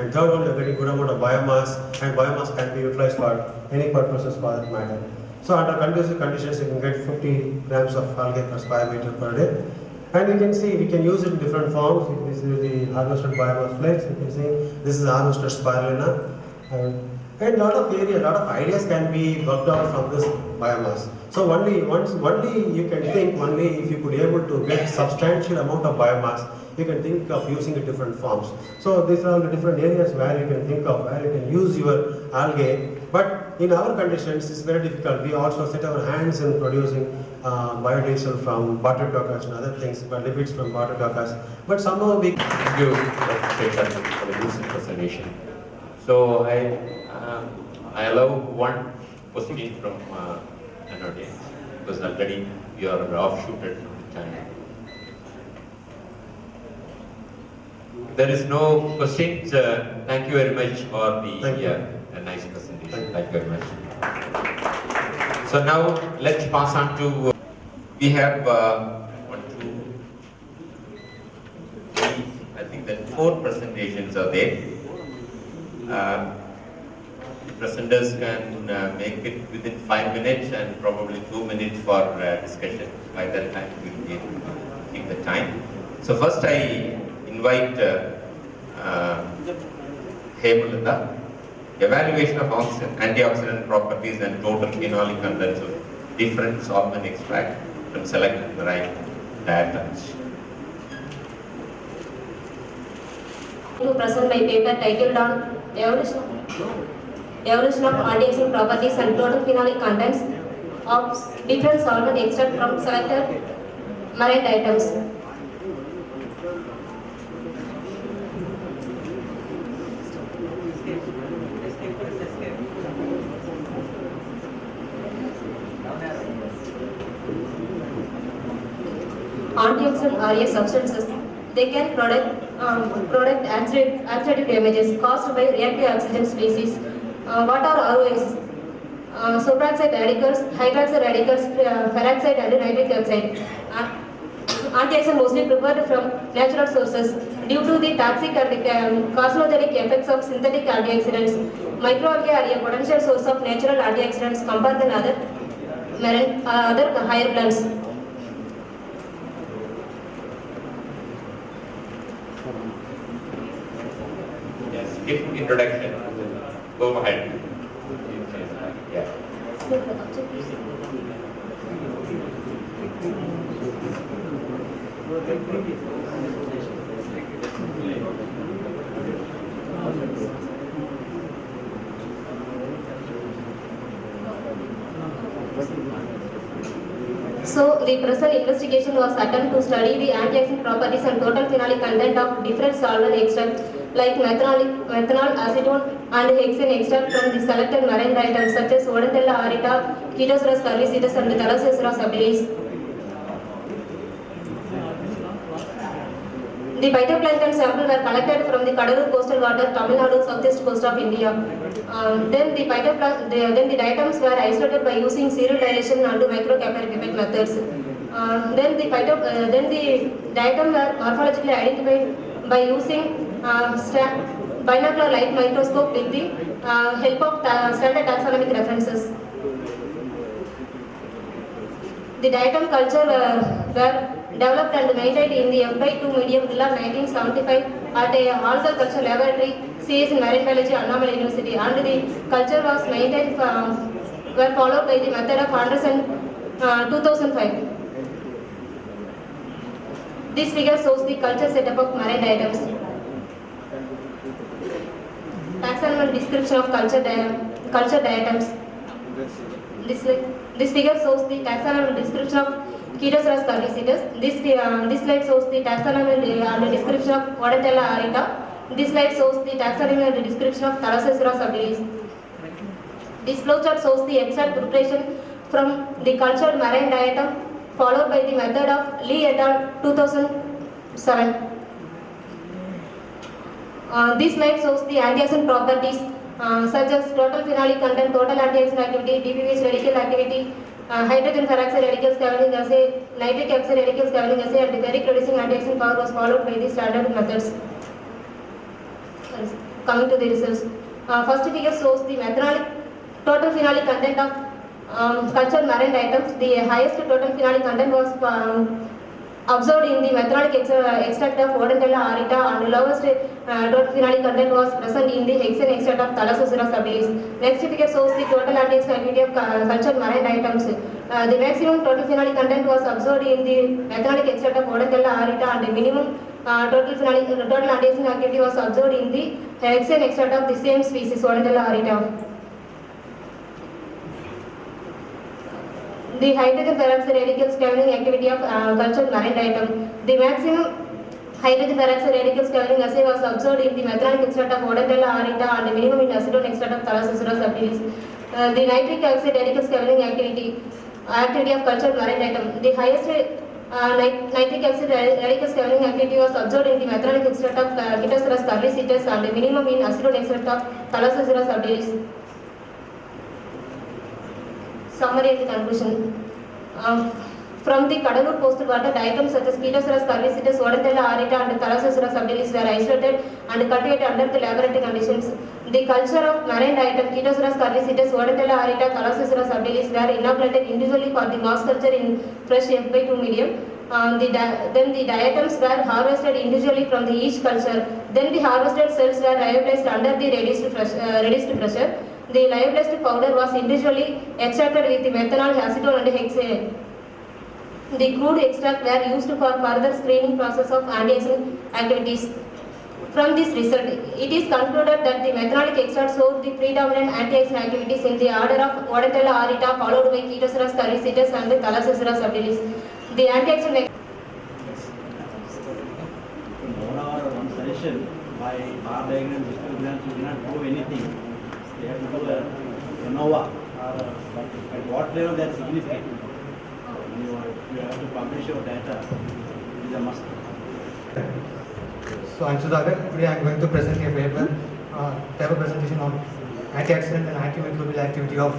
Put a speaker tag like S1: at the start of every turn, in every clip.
S1: and third one, you're getting good amount of biomass, and biomass can be utilized for any purposes for that matter. So under conducive conditions, you can get 50 grams of algae per square meter per day. And you can see, we can use it in different forms. This is the harvested biomass flakes. You can see, this is harvested spirulina. And a lot of areas, a lot of ideas can be worked out from this biomass. So only you can think, only if you could able to get substantial amount of biomass, you can think of using it different forms. So these are all the different areas where you can think of, where you can use your algae. But in our conditions, it's very difficult. We also set our hands in producing biodiesel from butter cocoas and other things, but lipids from butter cocoas. But somehow we...
S2: Thank you, Dr. for the useful presentation. So I allow one question from an audience, because already you are offshooted from the channel. There is no questions. Thank you very much for the nice presentation. Thank you very much. So now let's pass on to, we have 1, 2, 3, I think that 4 presentations are there. Presenters can make it within 5 minutes and probably 2 minutes for discussion. By that time we will be able to keep the time. So first I invite Hemalata. Evaluation of antioxidant properties and total phenolic contents of different solvent extract from selected marine diatoms.
S3: To present my paper titled on evolution of antioxidant properties and total phenolic contents of different solvent extract from selected marine diatoms. Antioxidants are substances. They can product oxidative damages caused by reactive oxygen species. What are ROX? Superoxide radicals, hydroxide radicals, peroxide and nitric oxide. Antioxidants mostly prepared from natural sources due to the toxic and carcinogenic effects of synthetic antioxidants. Microalgae are a potential source of natural antioxidants compared than other higher plants.
S2: Yes, give introduction. Go ahead. Yeah.
S3: So, the present investigation was attempt to study the antioxidant properties and total phenolic content of different solvent extracts like methanol, acetone and hexane extract from the selected marine diatoms such as Odentella aurita, Chaetosaurus curvicitus and Thalassoceras subtilis. The phytoplankton sample were collected from the Kadalur coastal water, Tamil Nadu, southeast coast of India. Then the diatoms were isolated by using serial dilation and microcapillary pipette methods. Then the diatom were morphologically identified by using binocular light microscope with the help of standard taxonomic references. The diatom culture were developed and maintained in the FY2 medium till 1975 at a algal culture laboratory, CS in Marine Biology, Annamalai University, and the culture was maintained, were followed by the method of Anderson 2005. This figure shows the culture setup of marine diatoms. Taxonomic description of culture diatoms. This figure shows the taxonomic description of Chaetosaurus curvicitus. This slide shows the taxonomy and description of Odentella aurita. This slide shows the taxonomy and description of Thalassoceras subtilis. This flowchart shows the extract preparation from the cultured marine diatom, followed by the method of Lee et al. 2007. This slide shows the antioxidant properties such as total phenolic content, total antioxidant activity, DPPH radical activity, hydrogen peroxide radical scavenging assay, nitric oxide radical scavenging assay, and ferric reducing antioxidant power was followed by the standard methods. coming to the results. First figure shows the methanolic total phenolic content of cultured marine items. The highest total phenolic content was observed in the methanolic extract of Odentella aurita, and lowest total phenolic content was present in the hexane extract of Thalassoceras subtilis. Next figure shows the total antioxidant activity of cultured marine items. The maximum total phenolic content was observed in the methanolic extract of Odentella aurita, and the minimum total antioxidant activity was observed in the hexane extract of the same species, Odentella aurita. The hydrogen peroxide radical scavenging activity of cultured marine item. The maximum hydrogen peroxide radical scavenging assay was observed in the methanolic extract of Odentella aurita, and the minimum in acetone extract of Thalassoceras subtilis. The nitric oxide radical scavenging activity of cultured marine item. The highest nitric oxide radical scavenging activity was observed in the methanolic extract of Phytoceras curlicitus, and the minimum in acetone extract of Thalassoceras subtilis. Summary and conclusion. From the Kadalur coastal water, the items such as Phytoceras curlicitus, Odentella aurita, and Thalassoceras subtilis were isolated and cultivated under the laboratory conditions. The culture of marine item Phytoceras curlicitus, Odentella aurita, Thalassoceras subtilis were inoculated individually for the mass culture in fresh F/2 medium. Then the diatoms were harvested individually from the each culture. Then the harvested cells were lyophilized under the reduced pressure. The lyophilized powder was individually extracted with the methanol, acetone, and hexane. The crude extract were used for further screening process of antioxidant activities. From this result, it is concluded that the methanolic extract showed the predominant antioxidant activities in the order of Odentella aurita, followed by Phytoceras curlicitus and Thalassoceras subtilis. The antioxidant
S4: one suggestion by bar diagram, histograms, you cannot prove anything. They have to do a ANOVA, at what level they are significant. You have to publish your data. It is a must.
S5: So I'm Sudhakar. Today I'm going to present a paper presentation on antioxidant and antimicrobial activity of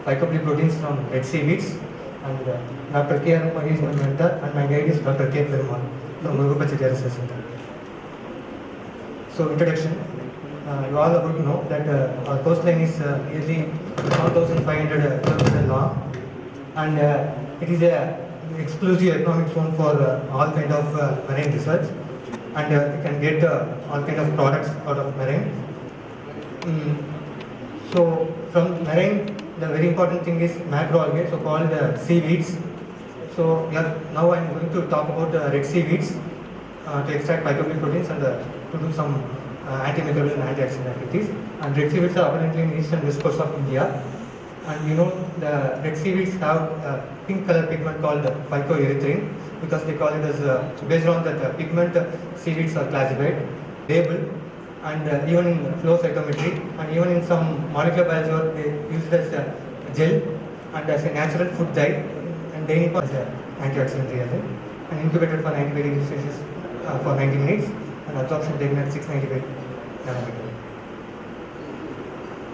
S5: phycoproteins from Red Sea weeds. And Dr. K. Aruma is my mentor, and my guide is Dr. K. Perumal from Murugapachari Research Center. So introduction. You all about to know that our coastline is nearly 1,500 kilometers long, and it is a exclusive economic zone for all kind of marine research, and you can get all kind of products out of marine. So from marine, the very important thing is macroalgae, so called seaweeds. So now I am going to talk about Red Sea weeds to extract phycoproteins and to do some antimicrobial and antioxidant activities. And Red Sea weeds are apparently in eastern west coast of India. And you know, the Red Sea weeds have a pink color pigment called phycoerythrin, because they call it as based on that pigment seaweeds are classified, labeled, and even in flow cytometry, and even in some molecular biology work, they use it as a gel and as a natural food dye, and daily as an antioxidant reagent, and incubated for 95 degrees Celsius for 90 minutes, and absorption taken at 695 nanometer.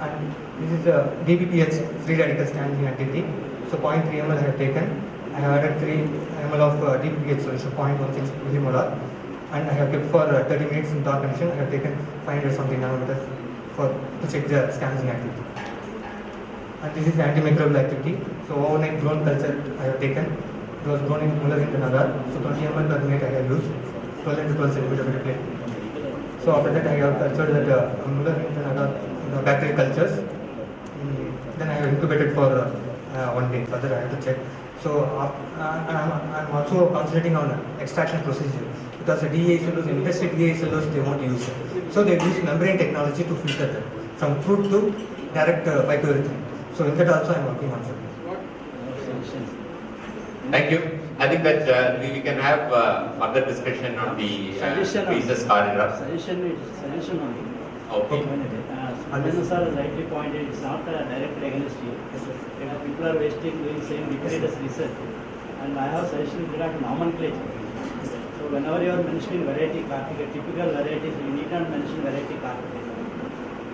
S5: And this is a DBPH free radical scattering activity. So 0.3 ml I have taken. I have added 3 ml of DBPH solution, 0.16 millimolar, and I have kept for 30 minutes in dark condition. I have taken 500 something nanometers to check the scattering activity. And this is antimicrobial activity. So overnight grown culture I have taken. It was grown in Muller-Hinton agar. So 20 ml per minute I have used, 12 into 12 centimeter per plate. So after that I have cultured that Muller-Hinton agar bacterial cultures. Then I have incubated for 1 day. Further I have to check. So I'm also concentrating on extraction procedure, because the DEA cellulose, industrial DEA cellulose, they won't use it. So they use membrane technology to filter them from crude to direct phycoerythrin. So in that also I'm working on it.
S2: Thank you. I think that we can have further discussion on the pieces corridor.
S4: Suggestion only.
S2: Okay.
S4: Sir rightly pointed, it's not directly against you. If people are wasting doing same repetitious research, and I have suggestion with regard to nomenclature. So whenever you are mentioning variety Kartika, typical varieties, you need not mention variety Kartika,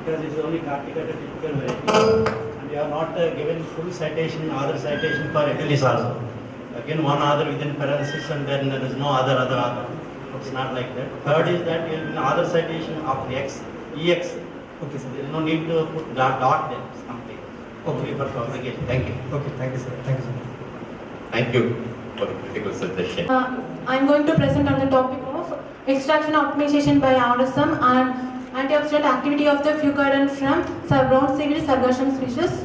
S4: because this is only Kartika to typical variety. And you have not given full citation, author citation for Atelis also. Again, one author within parenthesis, and then there is no other author. It's not like that. Third is that you have an author citation of X, EX.
S5: Okay, sir.
S4: There is no need to put dot there. Something.
S5: Okay.
S4: For fabrication. Thank you.
S5: Okay, thank you, sir. Thank you so much.
S2: Thank you for the critical suggestion.
S6: I'm going to present on the topic of extraction optimization by RSM and antioxidant activity of the fucodon from brown seaweed sargassum species.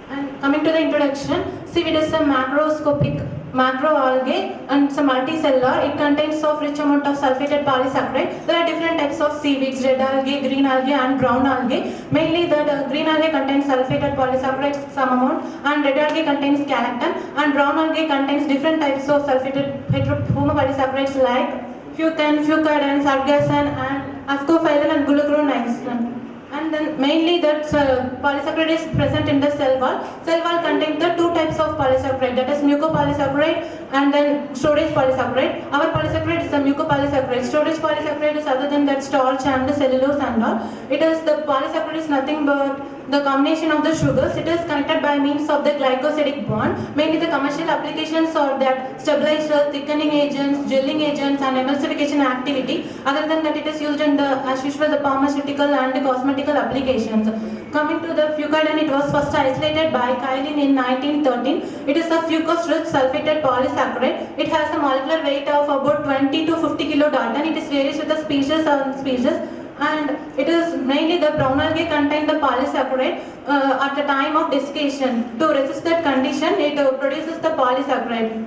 S6: And coming to the introduction, seaweed is a macroscopic macroalgae and it's a multicellular. It contains of rich amount of sulfated polysaccharide. There are different types of seaweeds, red algae, green algae and brown algae. Mainly the green algae contains sulfated polysaccharides some amount and red algae contains galactan and brown algae contains different types of sulfated homopolysaccharides like fucan, fucodon, sargassum and ascophyllan and glucuronidin. And then mainly that polysaccharide is present in the cell wall. Cell wall contains the two types of polysaccharide, that is mucopolysaccharide and then storage polysaccharide. Our polysaccharide is a mucopolysaccharide. Storage polysaccharide is other than that starch and the cellulose and all. It is the polysaccharide is nothing but the combination of the sugars. It is connected by means of the glycosidic bond. Mainly the commercial applications are that stabilizers, thickening agents, gelling agents and emulsification activity. Other than that, it is used in the, as usual, the pharmaceutical and the cosmetic applications. Coming to the fucodon, it was first isolated by Kailin in 1913. It is a fucose-rich sulfated polysaccharide. It has a molecular weight of about 20 to 50 kilodalton. It is varies with the species and species. And it is mainly the brown algae contain the polysaccharide at the time of desiccation. To resist that condition, it produces the polysaccharide.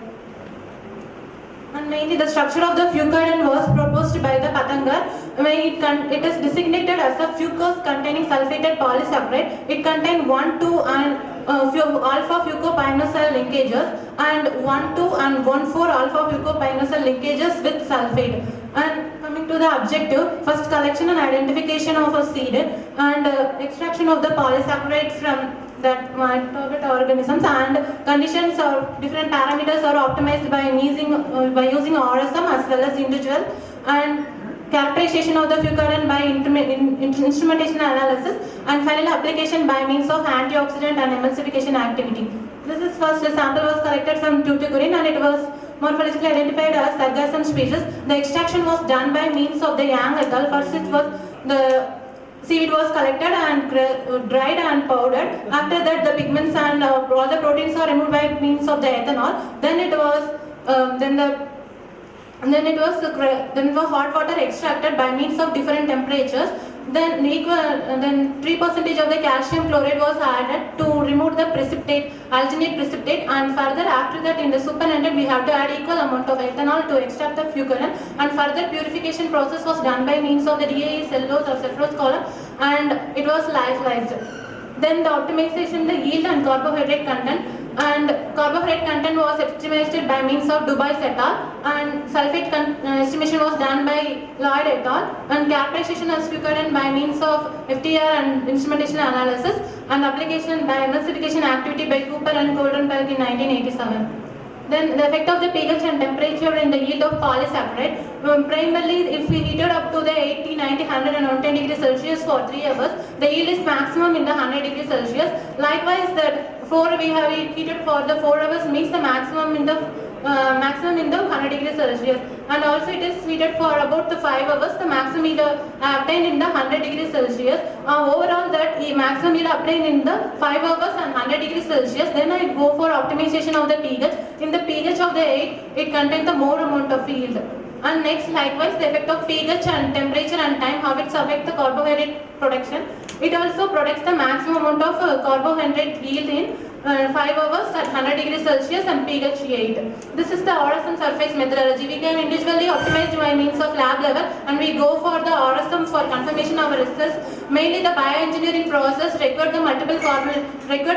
S6: And mainly the structure of the fucodon was proposed by the Patangar. It is designated as a fucose containing sulfated polysaccharide. It contains 1, 2 and alpha fucopinosyl linkages and 1, 2 and 1, 4 alpha fucopinosyl linkages with sulfate. And coming to the objective, first collection and identification of a seed and extraction of the polysaccharide from that target organisms and conditions or different parameters are optimized by using RSM as well as individual and characterization of the fucodon by instrumentation analysis and final application by means of antioxidant and emulsification activity. This is first a sample was collected from Tuticorin and it was morphologically identified as sargassum species. The extraction was done by means of the Yang et al. First it was the seaweed was collected and dried and powdered. After that the pigments and all the proteins are removed by means of the ethanol. Then it was then hot water extracted by means of different temperatures. Then 3% of the calcium chloride was added to remove the precipitate, alginate precipitate, and further after that in the supernatant we have to add equal amount of ethanol to extract the fucodon, and further purification process was done by means of the DAE cellulose or sucrose column and it was lyophilized. Then the optimization, the yield and carbohydrate content, and carbohydrate content was estimated by means of Dubai et al. And sulfate estimation was done by Lloyd et al. And characterization of fucodon by means of FTR and instrumentation analysis and application by emulsification activity by Cooper and Goldenberg in 1987. Then the effect of the pH and temperature in the yield of polysaccharide. Primarily, if we heat it up to the 80, 90, 100 and 110 degrees Celsius for 3 hours, the yield is maximum in the 100 degrees Celsius. Likewise, that we have heated for the 4 hours makes the maximum in the 100 degrees Celsius, and also it is heated for about the 5 hours. The maximum yield obtained in the 100 degrees Celsius. Overall, that maximum yield obtained in the 5 hours and 100 degrees Celsius. Then I go for optimization of the pH. In the pH of the 8, it contains the more amount of yield. And next, likewise, the effect of pH and temperature and time, how it affects the carbohydrate production. It also protects the maximum amount of carbohydrate yield in 5 hours at 100 degrees Celsius and pH 8. This is the RSM surface methodology. We can individually optimize by means of lab level and we go for the RSM for confirmation of our results. Mainly the bioengineering process required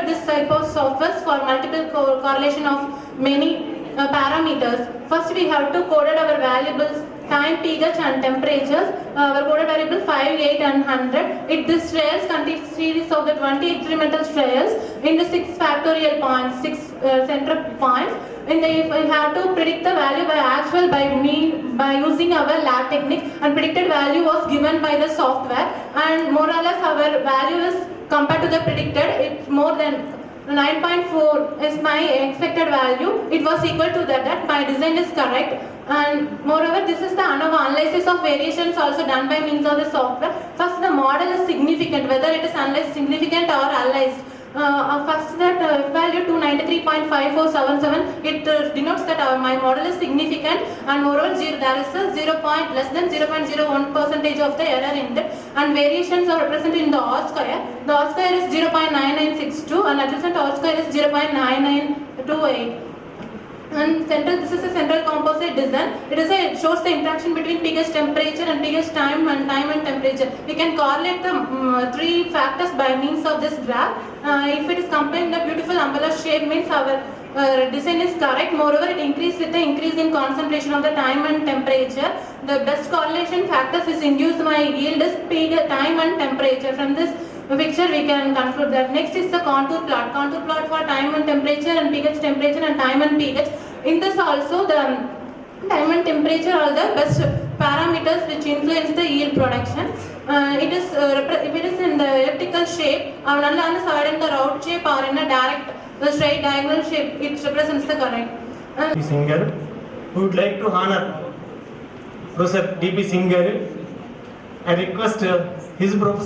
S6: this type of software for multiple correlation of many parameters. First we have to coded our variables time, pH and temperatures. Our coded variable 5, 8 and 100. This trials contains series of the 20 experimental trials in the 6 factorial points, 6 central points. If we have to predict the value by using our lab technique, and predicted value was given by the software, and more or less our value is compared to the predicted, it's more than 9.4 is my expected value. It was equal to that my design is correct. And moreover, this is the analysis of variations also done by means of the software. First, the model is significant, whether it is analyzed significant or analyzed. First, that value 293.5477, it denotes that my model is significant, and moreover, there is a less than 0.01% of the error in it, and variations are represented in the R square. The R square is 0.9962, and adjacent R square is 0.9928. And this is a central composite design. It shows the interaction between pH temperature and pH time and temperature. We can correlate the three factors by means of this graph. If it is combined in a beautiful umbrella shape, means our design is correct. Moreover, it increases with the increase in concentration of the time and temperature. The best correlation factors is induced by yield is pH, time and temperature. From this picture we can conclude that. Next is the contour plot. Contour plot for time and temperature and pH temperature and time and pH. In this also the time and temperature are the best parameters which influence the yield production. If it is in the elliptical shape, or in the round shape or in a direct straight diagonal shape, it represents the correct.
S7: D.P. Singhal. We would like to honor Professor D.P. Singhal and request his professor